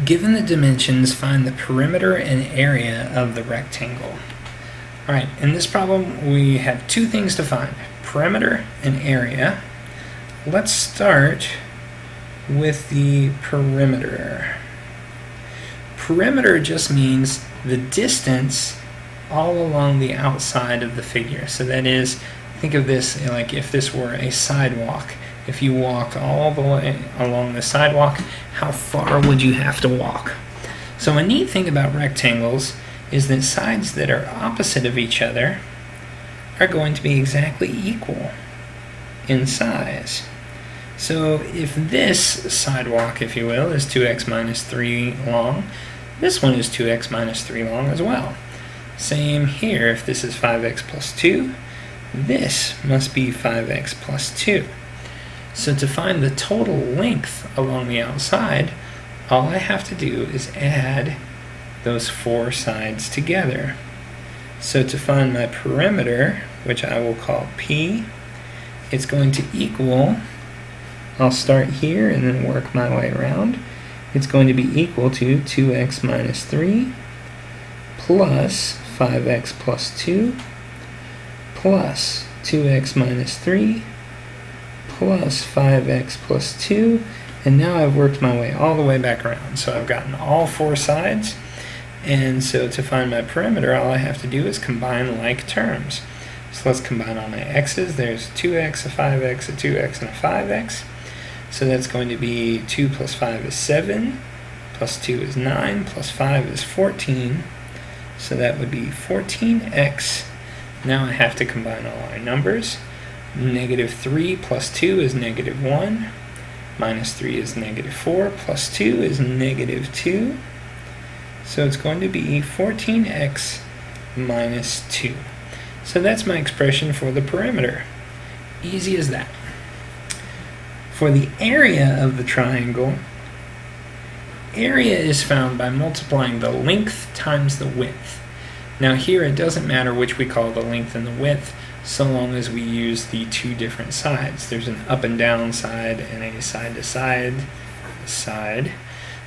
Given the dimensions, find the perimeter and area of the rectangle. Alright, in this problem we have two things to find, perimeter and area. Let's start with the perimeter. Perimeter just means the distance all along the outside of the figure. So that is, think of this like if this were a sidewalk. If you walked all the way along the sidewalk, how far would you have to walk? So a neat thing about rectangles is that sides that are opposite of each other are going to be exactly equal in size. So if this sidewalk, if you will, is 2x minus 3 long, this one is 2x minus 3 long as well. Same here, if this is 5x plus 2, this must be 5x plus 2. So to find the total length along the outside, all I have to do is add those four sides together. So to find my perimeter, which I will call P, it's going to equal, I'll start here and then work my way around. It's going to be equal to 2x minus 3 plus 5x plus 2 plus 2x minus 3 plus 5x plus 2, and now I've worked my way all the way back around. So I've gotten all four sides, and so to find my perimeter, all I have to do is combine like terms. So let's combine all my x's. There's 2x, a 5x, a 2x, and a 5x. So that's going to be 2 plus 5 is 7, plus 2 is 9, plus 5 is 14. So that would be 14x. Now I have to combine all our numbers. Negative 3 plus 2 is negative 1, minus 3 is negative 4, plus 2 is negative 2. So it's going to be 14x minus 2. So that's my expression for the perimeter. Easy as that. For the area of the triangle, area is found by multiplying the length times the width. Now here it doesn't matter which we call the length and the width, so long as we use the two different sides. There's an up and down side and a side to side side.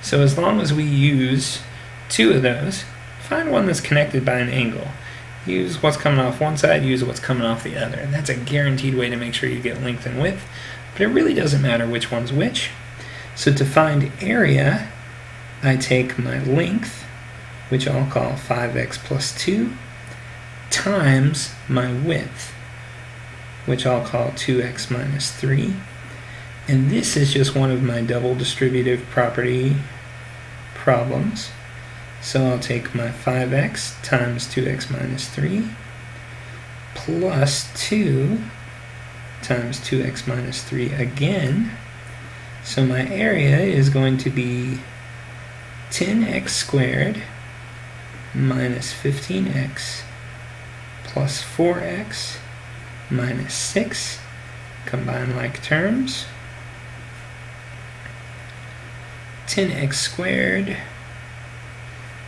So as long as we use two of those, find one that's connected by an angle. Use what's coming off one side, use what's coming off the other. That's a guaranteed way to make sure you get length and width, but it really doesn't matter which one's which. So to find area, I take my length, which I'll call 5x plus 2, times my width, which I'll call 2x minus 3. And this is just one of my double distributive property problems. So I'll take my 5x times 2x minus 3 plus 2 times 2x minus 3 again. So my area is going to be 10x squared minus 15x plus 4x minus 6. Combine like terms. 10x squared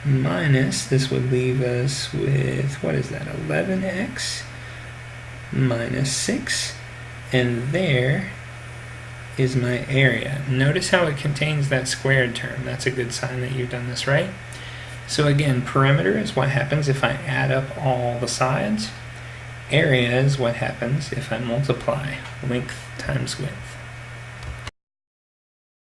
minus, this would leave us with, what is that, 11x minus 6. And there is my area. Notice how it contains that squared term. That's a good sign that you've done this right. So again, perimeter is what happens if I add up all the sides. Area is what happens if I multiply length times width.